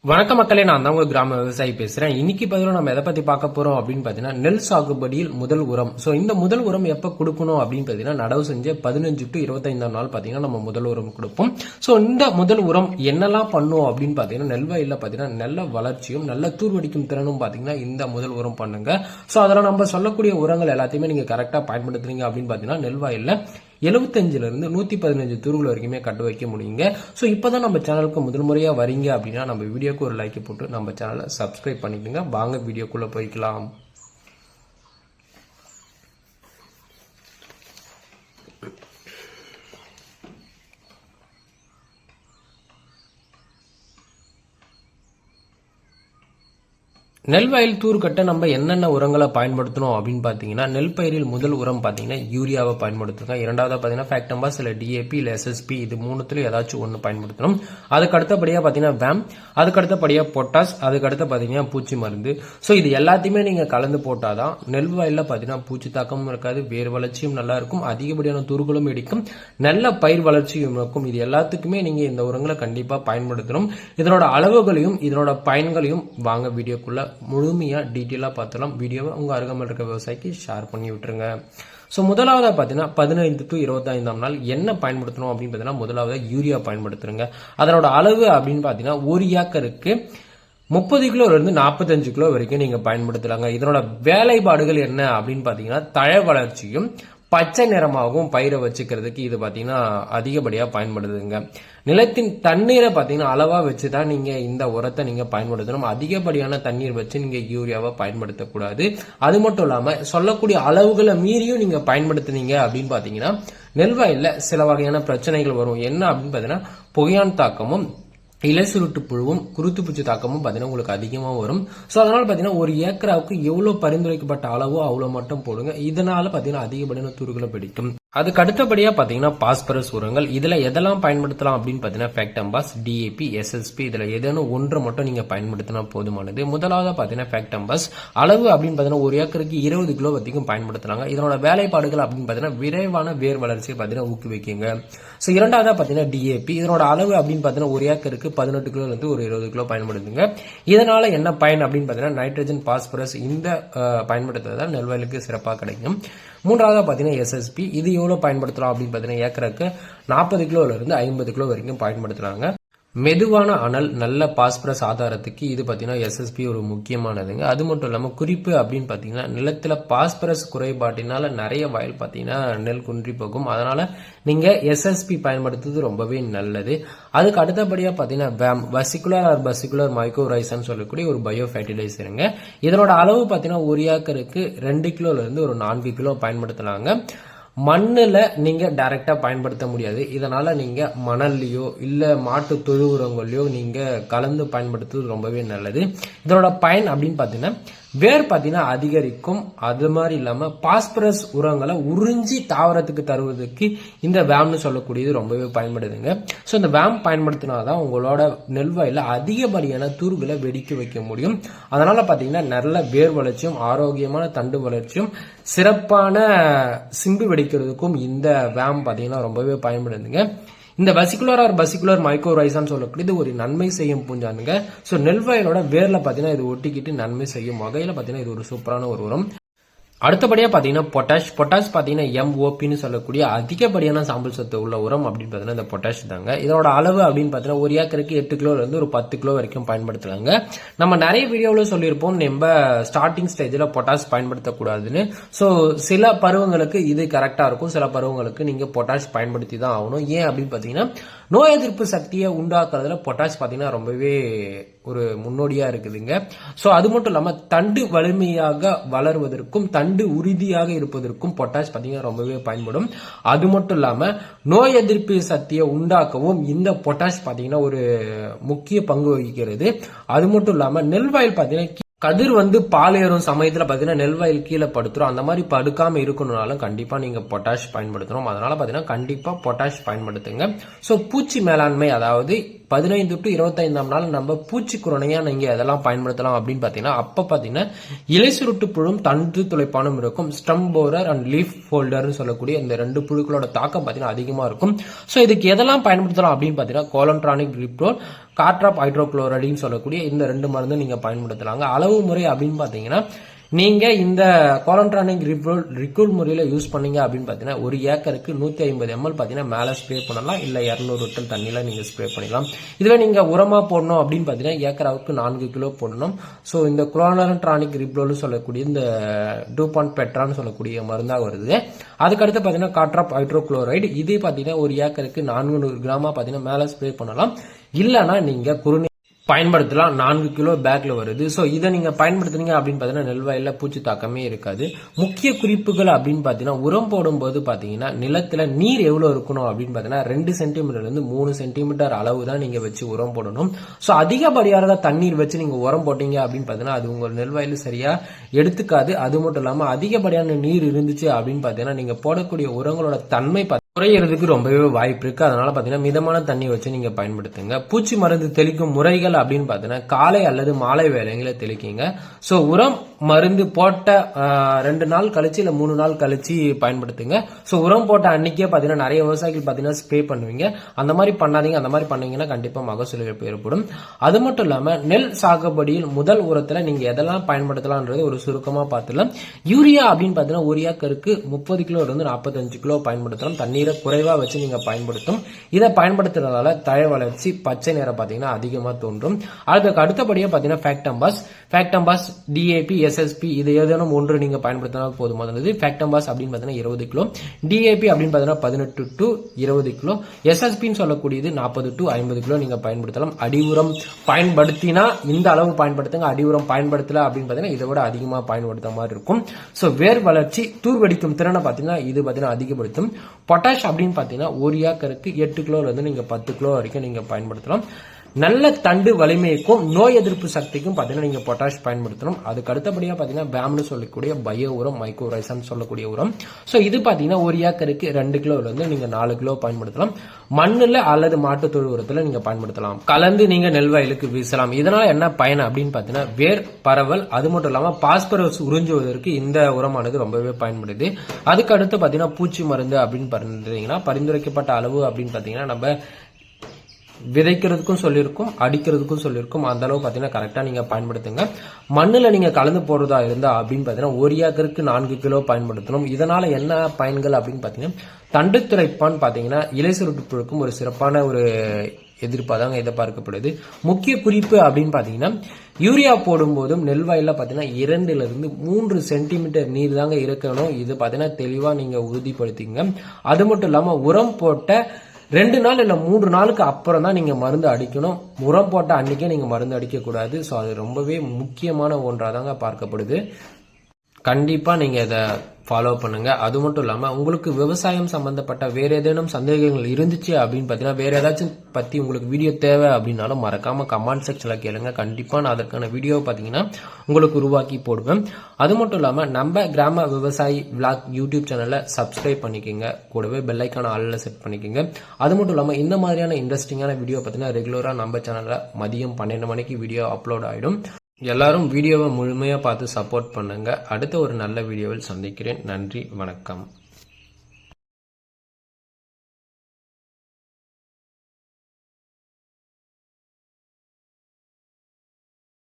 வணக்க மக்களே, நான் தான் உங்க கிராம விவசாயி பேசுறேன். இன்னைக்கு பதில நம்ம எதை பத்தி பார்க்க போறோம் அப்படின்னு பாத்தீங்கன்னா, நெல் சாகுபடியில் முதல் உரம். சோ இந்த முதல் உரம் எப்ப கொடுக்கணும் அப்படின்னு பாத்தீங்கன்னா, நடவு செஞ்ச 15 to 25 நாள் பாத்தீங்கன்னா நம்ம முதல் உரம் கொடுப்போம். சோ இந்த முதல் உரம் என்னெல்லாம் பண்ணும் அப்படின்னு பாத்தீங்கன்னா, நெல் வயல்ல பாத்தீங்கன்னா நல்ல வளர்ச்சியும் நல்ல தூர்வடிக்கும் திறனும் பாத்தீங்கன்னா இந்த முதல் உரம் பண்ணுங்க. சோ அதெல்லாம் நம்ம சொல்லக்கூடிய உரங்கள் எல்லாத்தையுமே நீங்க கரெக்டா பயன்படுத்துறீங்க அப்படின்னு பாத்தீங்கன்னா, நெல் வயல்ல 75 இருந்து 115 தூர்கள் வரைக்குமே கட்டு வைக்க முடியுங்க. ஸோ இப்போதான் நம்ம சேனலுக்கு முதல் முறையா வரீங்க அப்படின்னா நம்ம வீடியோக்கு ஒரு லைக் போட்டு நம்ம சேனலை சப்ஸ்கிரைப் பண்ணிக்கோங்க. வாங்க வீடியோக்குள்ள போய்க்கலாம். நெல் வயல் தூர் கட்ட நம்ம என்னென்ன உரங்களை பயன்படுத்தணும் அப்படின்னு பாத்தீங்கன்னா, நெல் பயிரில் முதல் உரம் பாத்தீங்கன்னா யூரியாவை பயன்படுத்துங்க. இரண்டாவது பாத்தீங்கன்னா ஃபேக்டம்பாஸ் இல்ல டிஏபி இல்ல எஸ்எஸ்பி, இது மூணுத்துல ஏதாச்சும் ஒன்று பயன்படுத்தணும். அதுக்கு அடுத்தபடியா பாத்தீங்கன்னா வேம், அதுக்கு அடுத்தபடியா பொட்டாஸ், அதுக்கு அடுத்த பாத்தீங்கன்னா பூச்சி மருந்து. ஸோ இது எல்லாத்தையுமே நீங்க கலந்து போட்டாதான் நெல் வயல்ல பாத்தீங்கன்னா பூச்சி தாக்கமும் இருக்காது, வேர் வளர்ச்சியும் நல்லா இருக்கும், அதிகப்படியான துருகளும் இடிக்கும், நல்ல பயிர் வளர்ச்சியும் இருக்கும். இது எல்லாத்துக்குமே நீங்க இந்த உரங்களை கண்டிப்பா பயன்படுத்தணும். இதனோட அளவுகளையும் இதனோட பயன்களையும் வாங்க வீடியோக்குள்ள முழுமையா டீட்டெயிலா பார்த்தலாம். வீடியோவை உங்க அருகாமையில் இருக்க விவசாயிக்கு ஷேர் பண்ணி விட்டுருங்க. ஸோ முதலாவதா பார்த்தீங்கன்னா 15 to 25 நாள் என்ன பயன்படுத்தணும் அப்படின்னு பார்த்தீங்கன்னா, முதலாவது யூரியா பயன்படுத்துருங்க. அதனோட அளவு அப்படின்னு பார்த்தீங்கன்னா 1 ஏக்கருக்கு 30 கிலோல இருந்து 45 கிலோ வரைக்கும் நீங்க பயன்படுத்தலாங்க. இதனோட வேலைப்பாடுகள் என்ன அப்படின்னு பார்த்தீங்கன்னா, தழை வளர்ச்சியும் பச்சை நிறமாகவும் பயிரை வச்சுக்கிறதுக்கு இது பாத்தீங்கன்னா அதிகப்படியா பயன்படுதுங்க. நிலத்தின் தண்ணீரை பாத்தீங்கன்னா அளவா வச்சுதான் நீங்க இந்த உரத்தை நீங்க பயன்படுத்தணும். அதிகப்படியான தண்ணீர் வச்சு நீங்க யூரியாவை பயன்படுத்தக்கூடாது. அது மட்டும் இல்லாம சொல்லக்கூடிய அளவுகளை மீறியும் நீங்க பயன்படுத்தினீங்க அப்படின்னு பாத்தீங்கன்னா, நெல் வயல்ல சில வகையான பிரச்சனைகள் வரும். என்ன அப்படின்னு பாத்தீங்கன்னா, புகையான் தாக்கமும் இலை சுருட்டு புழுவும் குருத்து பூச்சி தாக்கமும் பாத்தீங்கன்னா உங்களுக்கு அதிகமா வரும். சோ அதனால பாத்தீங்கன்னா ஒரு ஏக்கராவுக்கு எவ்வளவு பரிந்துரைக்கப்பட்ட அளவோ அவ்வளவு மட்டும் போடுங்க. இதனால பாத்தீங்கன்னா அதிகப்படியான துருகளை பிடிக்கும். அதுக்கு அடுத்தபடியா பாத்தீங்கன்னா பாஸ்பரஸ் உரங்கள். இதுல எதெல்லாம் பயன்படுத்தலாம் அப்படின்னு பாத்தீங்கன்னா ஃபேக்டம்பாஸ், டிஏபி, எஸ்எஸ்பி, இதுல ஏதேனும் ஒன்று மட்டும் நீங்க பயன்படுத்தினா போதுமானது. முதலாவது பாத்தீங்கன்னா ஃபேக்டம்பாஸ் அளவு அப்படின்னு பாத்தீங்கன்னா ஒரு ஏக்கருக்கு 20 கிலோ வரைக்கும் பயன்படுத்துறாங்க. இதனோட வேலைப்பாடுகள் அப்படின்னு பாத்தீங்கன்னா விரைவான வேர் வளர்ச்சியை பாத்தீங்கன்னா ஊக்குவிக்குங்க. சோ இரண்டாவதா பாத்தீங்கன்னா டிஏபி, இதனோட அளவு அப்படின்னு பாத்தீங்கன்னா ஒரு ஏக்கருக்கு 18 கிலோல இருந்து ஒரு 20 கிலோ பயன்படுத்துங்க. இதனால என்ன பயன் அப்படின்னு பாத்தீங்கன்னா, நைட்ரஜன், பாஸ்பரஸ் இந்த பயன்படுத்துறதால் நெல்வயலுக்கு சிறப்பாக கிடைக்கும். மூன்றாவதா பாத்தீங்கன்னா எஸ்எஸ்பி, இது எவ்வளவு பயன்படுத்தலாம் அப்படின்னு பாத்தீங்கன்னா ஏக்கருக்கு 40 கிலோல இருந்து 50 கிலோ வரைக்கும் பயன்படுத்துறாங்க. மெதுவான அனல் நல்ல பாஸ்பரஸ் ஆதாரத்துக்கு இது பாத்தீங்கன்னா எஸ்எஸ்பி ஒரு முக்கியமானதுங்க. அது மட்டும் இல்லாம குறிப்பு அப்படின்னு பாத்தீங்கன்னா, நிலத்துல பாஸ்பரஸ் குறைபாட்டினால நிறைய வயல் பாத்தீங்கன்னா நெல் குன்றி போகும். அதனால நீங்க எஸ்எஸ்பி பயன்படுத்துறது ரொம்பவே நல்லது. அதுக்கு அடுத்தபடியா பாத்தீங்கன்னா வேம், வெசிகுலர் ஆர் பசிகுலர் மைக்ரோரைசன் சொல்லக்கூடிய ஒரு பயோ ஃபெர்டிலைசருங்க. இதனோட அளவு பாத்தீங்கன்னா ஒரு ஏக்கருக்கு 2 கிலோல இருந்து ஒரு 4 கிலோ பயன்படுத்தலாங்க. மண்ணுல நீங்க டைரக்டா பயன்படுத்த முடியாது. இதனால நீங்க மணல்லையோ இல்ல மாட்டு தொழு உரங்களையோ நீங்க கலந்து பயன்படுத்துவது ரொம்பவே நல்லது. இதனோட பயன் அப்படின்னு பாத்தீங்கன்னா, வேர் பாத்தீங்கன்னா அதிகரிக்கும். அது மாதிரி இல்லாம பாஸ்பரஸ் உரங்களை உறிஞ்சி தாவரத்துக்கு தருவதற்கு இந்த வேம்னு சொல்லக்கூடியது ரொம்பவே பயன்படுதுங்க. சோ இந்த வேம் பயன்படுத்தினாதான் உங்களோட நெல் வயல்ல அதிகப்படியான தூர்களை வெடிக்க வைக்க முடியும். அதனால பாத்தீங்கன்னா நல்ல வேர் வளர்ச்சியும் ஆரோக்கியமான தண்டு வளர்ச்சியும் சிறப்பான சிம்பு வெடிக்கிறதுக்கும் இந்த வேம் பாத்தீங்கன்னா ரொம்பவே பயன்படுதுங்க. இந்த வெசிகுலர் ஆர் பசிகுலர் மைக்ரோரைசான்னு சொல்லக்கூடியது ஒரு நன்மை செய்யும் பூஞ்சானுங்க. சோ நெல் வயலோட வேர்ல பாத்தீங்கன்னா இது ஒட்டிக்கிட்டு நன்மை செய்யும் வகையில பாத்தீங்கன்னா இது ஒரு சூப்பரான ஒரு உரம். அடுத்தபடியா பாத்தீங்கன்னா பொட்டாஷ் பாத்தீங்கன்னா எம்ஓபின்னு சொல்லக்கூடிய அதிகப்படியான சாம்பல் சத்து உள்ள உரம் அப்படின்னு பாத்தீங்கன்னா இந்த பொட்டாஷ் தாங்க. இதோட அளவு அப்படின்னு பாத்தீங்கன்னா ஒரு ஏக்கருக்கு 8 கிலோல இருந்து ஒரு 10 கிலோ வரைக்கும் பயன்படுத்தலாங்க. நம்ம நிறைய வீடியோல சொல்லியிருப்போம் நம்ம ஸ்டார்டிங் ஸ்டேஜ்ல பொட்டாஷ் பயன்படுத்தக்கூடாதுன்னு. சோ சில பருவங்களுக்கு இது கரெக்டா இருக்கும், சில பருவங்களுக்கு நீங்க பொட்டாஷ் பயன்படுத்தி தான் ஆகணும். ஏன் அப்படின்னு பாத்தீங்கன்னா, நோய் எதிர்ப்பு சக்தியை உண்டாக்குறதுல பொட்டாஷ் பாத்தீங்கன்னா ரொம்பவே ஒரு முன்னோடியா இருக்குதுங்க. சோ அது மட்டும் இல்லாம தண்டு வலிமையாக வளர்வதற்கும் தண்டு உறுதியாக இருப்பதற்கும் பொட்டாஷ் பாத்தீங்கன்னா ரொம்பவே பயன்படும். அது மட்டும் இல்லாம நோய் எதிர்ப்பு சக்தியை உண்டாக்கவும் இந்த பொட்டாஷ் பாத்தீங்கன்னா ஒரு முக்கிய பங்கு வகிக்கிறது. அது மட்டும் இல்லாம நெல் வயல் பாத்தீங்கன்னா கதிர் பால் ஏறும் சமயத்துல பாத்தீங்கன்னா நெல் வயல் கீழே படுத்துரும். அந்த மாதிரி படுக்காம இருக்கணும்னாலும் கண்டிப்பா நீங்க பொட்டாஷ் பயன்படுத்தணும். அதனால பாத்தீங்கன்னா கண்டிப்பா பொட்டாஷ் பயன்படுத்துங்க. சோ பூச்சி மேலாண்மை, அதாவது 15 to 25ஆம் நாள் நம்ம பூச்சிக்குரணையா நீங்க எதெல்லாம் பயன்படுத்தலாம் அப்படின்னு பாத்தீங்கன்னா, அப்ப பாத்தீங்கன்னா இலை சுருட்டு புழும் தண்டு துளைப்பானும் இருக்கும். ஸ்டம் போரர் அண்ட் லீஃப் ஃபோல்டர்னு சொல்லக்கூடிய இந்த 2 புழுக்களோட தாக்கம் பாத்தீங்கன்னா அதிகமா இருக்கும். சோ இதுக்கு எதெல்லாம் பயன்படுத்தலாம் அப்படின்னு பாத்தீங்கன்னா, கோலன்ட்ரானிக் ரிப்ரோல், கார்ட்ராப் ஹைட்ரோகுளோரைடுன்னு சொல்லக்கூடிய இந்த 2 மருந்து நீங்க பயன்படுத்தலாங்க. அளவு முறை அப்படின்னு பாத்தீங்கன்னா, நீங்க இந்த கோலன்ட்ரானிக் ரிக்ரூல் முறையில யூஸ் பண்ணீங்க அப்படின்னு பாத்தீங்கன்னா, ஒரு ஏக்கருக்கு 150 ml பாத்தீங்கன்னா மேல ஸ்ப்ரே பண்ணலாம், இல்ல 200 லிட்டர் தண்ணியில நீங்க ஸ்ப்ரே பண்ணிடலாம். இதுவே நீங்க உரமா போடணும் அப்படின்னு பாத்தீங்கன்னா, ஏக்கராவுக்கு 4 கிலோ போடணும். சோ இந்த கோலன்ட்ரானிக் ரிப்ரோல் சொல்லக்கூடிய இந்த டூபாண்ட் பெட்ரான்னு சொல்லக்கூடிய மருந்தா வருது. அதுக்கடுத்து பாத்தீங்கன்னா கார்ட்ராப் ஹைட்ரோகுளோரைடு, இதே பாத்தீங்கன்னா ஒரு ஏக்கருக்கு 400 கிராமா பாத்தீங்கன்னா மேல ஸ்ப்ரே பண்ணலாம். இல்லனா நீங்க குறுநீர் பயன்படுத்தலாம். 4 கிலோ பேக்ல வருது. சோ இதை நீங்க பயன்படுத்துனீங்க அப்படின்னு பாத்தீங்கன்னா நெல் வயல்ல பூச்சி தாக்கமே இருக்காது. முக்கிய குறிப்புகள் அப்படின்னு பாத்தீங்கன்னா, உரம் போடும்போது பாத்தீங்கன்னா நிலத்துல நீர் எவ்வளவு இருக்கணும் அப்படின்னு பாத்தீங்கன்னா 2 சென்டிமீட்டர்ல இருந்து 3 சென்டிமீட்டர் அளவு தான் நீங்க வச்சு உரம் போடணும். சோ அதிகப்படியான தண்ணீர் வச்சு நீங்க உரம் போட்டீங்க அப்படின்னு பாத்தீங்கன்னா அது உங்க நெல் வயல் சரியா எடுத்துக்காது. அது மட்டும் இல்லாம அதிகப்படியான நீர் இருந்துச்சு அப்படின்னு பாத்தீங்கன்னா நீங்க போடக்கூடிய உரங்களோட தன்மை குறையிறதுக்கு ரொம்பவே வாய்ப்பு இருக்கு. அதனால பாத்தீங்கன்னா மிதமான தண்ணி வச்சு நீங்க பயன்படுத்துங்க. பூச்சி மருந்து தெளிக்கும் முறைகள் அப்படின்னு பாத்தீங்கன்னா, காலை அல்லது மாலை வேளைகளை தெளிக்கிங்க. சோ உரம் மருந்து போட்ட 2 நாள் கழிச்சு இல்ல 3 நாள் கழிச்சு பயன்படுத்துங்க. சோ உரம் போட்ட அன்னைக்கே பாத்தீங்கன்னா நிறைய விவசாயிகள் பாத்தீங்கன்னா ஸ்ப்ரே பண்ணுவீங்க. அந்த மாதிரி பண்ணாதீங்க. அந்த மாதிரி பண்ணீங்கன்னா கண்டிப்பா மகசூல் இழப்பு ஏற்படும். அது மட்டும் இல்லாம நெல் சாகுபடியில் முதல் உரத்துல நீங்க எதெல்லாம் பயன்படுத்தலாம்ன்றது ஒரு சுருக்கமா பார்த்துலாம். யூரியா அப்படின்னு பாத்தீங்கன்னா ஒரு ஏக்கருக்கு 30 கிலோ இருந்து 45 கிலோ பயன்படுத்தலாம். தண்ணீரை குறைவா வச்சு நீங்க பயன்படுத்தும். இதை பயன்படுத்துறதால தழை வளர்ச்சி பச்சை நிறம் பாத்தீங்கன்னா அதிகமா தோன்றும். அதுக்கு அடுத்தபடியா பாத்தீங்கன்னா ஃபேக்டம்பாஸ், டிஏபி, எஸ்எஸ்பி இது ஏதேனும் ஒன்று நீங்க பயன்படுத்தினால் போதுமானது. ஃபேக்டம்பாஸ் அப்படின்னு பாத்தீங்கன்னா 20 கிலோ, டிஏபி அப்படின்னு பாத்தீங்கன்னா 18 to 20 கிலோ, எஸ்எஸ்பின்னு சொல்லக்கூடியது 40 to 50 கிலோ நீங்க பயன்படுத்தலாம். அடி உரம் பயன்படுத்தினா இந்த அளவு பயன்படுத்துங்க. அடி உரம் பயன்படுத்தல அப்படின்னு பாத்தீங்கன்னா இதை விட அதிகமா பயன்படுத்த மாதிரி இருக்கும். சோ வேர் வளர்ச்சி தூர்வடிக்கும் திறனை பாத்தீங்கன்னா இது பாத்தீங்கன்னா அதிகப்படுத்தும். பொட்டாஷ் அப்படின்னு பாத்தீங்கன்னா ஒரு ஏக்கருக்கு 8 கிலோல இருந்து நீங்க 10 கிலோ வரைக்கும் நீங்க பயன்படுத்தலாம். நல்ல தண்டு வலிமைக்கும் நோய் எதிர்ப்பு சக்திக்கும் பாத்தீங்கன்னா நீங்க பொட்டாஷ் பயன்படுத்தணும். அதுக்கு அடுத்தபடியா பாத்தீங்கன்னா பேம்னு சொல்லக்கூடிய பயோ உரம், மைக்ரோரைசன் சொல்லக்கூடிய உரம். சோ இது பாத்தீங்கன்னா ஒரு ஏக்கருக்கு 2 கிலோல இருந்து நீங்க 4 கிலோ பயன்படுத்தலாம். மண்ணுல அல்லது மாட்டு தொழு உரத்துல நீங்க பயன்படுத்தலாம். கலந்து நீங்க நெல் வயலுக்கு வீசலாம். இதனால என்ன பயன் அப்படின்னு பாத்தீங்கன்னா, வேர் பரவல், அது மட்டும் இல்லாம பாஸ்பரஸ் உறிஞ்சுவதற்கு இந்த உரமானது ரொம்பவே பயன்படுது. அதுக்கு அடுத்து பாத்தீங்கன்னா பூச்சி மருந்து அப்படின்னு பார்த்தீங்கன்னா, பரிந்துரைக்கப்பட்ட அளவு அப்படின்னு பாத்தீங்கன்னா நம்ம விதைக்கிறதுக்கும் சொல்லியிருக்கும், அடிக்கிறதுக்கும் சொல்லியிருக்கும். அந்த அளவு பாத்தீங்கன்னா கரெக்டா நீங்க பயன்படுத்துங்க. மண்ணுல நீங்க கலந்து போடுறதா இருந்தா அப்படின்னு பாத்தீங்கன்னா ஒரு ஏக்கருக்கு 4 கிலோ பயன்படுத்தணும். இதனால என்ன பயன்கள் அப்படின்னு பாத்தீங்கன்னா, தண்டு துளைப்பான் பாத்தீங்கன்னா இலை சுருட்டு புழுக்கும் ஒரு சிறப்பான ஒரு எதிர்ப்பாதாங்க எதிர்பார்க்கப்படுது. முக்கிய குறிப்பு அப்படின்னு பாத்தீங்கன்னா, யூரியா போடும் போதும் நெல் வயல்ல பாத்தீங்கன்னா 2 இருந்து 3 சென்டிமீட்டர் நீர் தாங்க இருக்கணும். இது பாத்தீங்கன்னா தெளிவா நீங்க உறுதிப்படுத்திங்க. அது மட்டும் இல்லாம உரம் போட்ட 2 நாள் இல்ல 3 நாளுக்கு அப்புறம் தான் நீங்க மருந்து அடிக்கணும். உரம் போட்ட அன்னைக்கே நீங்க மருந்து அடிக்க கூடாது. சோ அது ரொம்பவே முக்கியமான ஒன்றாதாங்க பார்க்கப்படுது. கண்டிப்பா நீங்க இதை ஃபாலோ பண்ணுங்க. அது மட்டும் இல்லாம உங்களுக்கு விவசாயம் சம்பந்தப்பட்ட வேற ஏதேனும் சந்தேகங்கள் இருந்துச்சு அப்படின்னு பாத்தீங்கன்னா, வேற ஏதாச்சும் பத்தி உங்களுக்கு வீடியோ தேவை அப்படின்னாலும் மறக்காம கமெண்ட் செக்ஷன்ல கேளுங்க. கண்டிப்பா நான் அதற்கான வீடியோ பாத்தீங்கன்னா உங்களுக்கு உருவாக்கி போடுவேன். அது மட்டும் இல்லாம நம்ம கிராம விவசாயி விளாக் யூடியூப் சேனல்ல சப்ஸ்கிரைப் பண்ணிக்கோங்க. கூடவே பெல் ஐக்கான ஆல்ல செட் பண்ணிக்கோங்க. அது மட்டும் இல்லாம இந்த மாதிரியான இன்ட்ரெஸ்டிங்கான வீடியோ பாத்தீங்கன்னா ரெகுலரா நம்ம சேனல்ல மதியம் 12 மணிக்கு வீடியோ அப்லோட் ஆயிடும். எல்லாரும் வீடியோவை முழுமையா பார்த்து சப்போர்ட் பண்ணுங்க. அடுத்த ஒரு நல்ல வீடியோவில் சந்திக்கிறேன். நன்றி, வணக்கம்.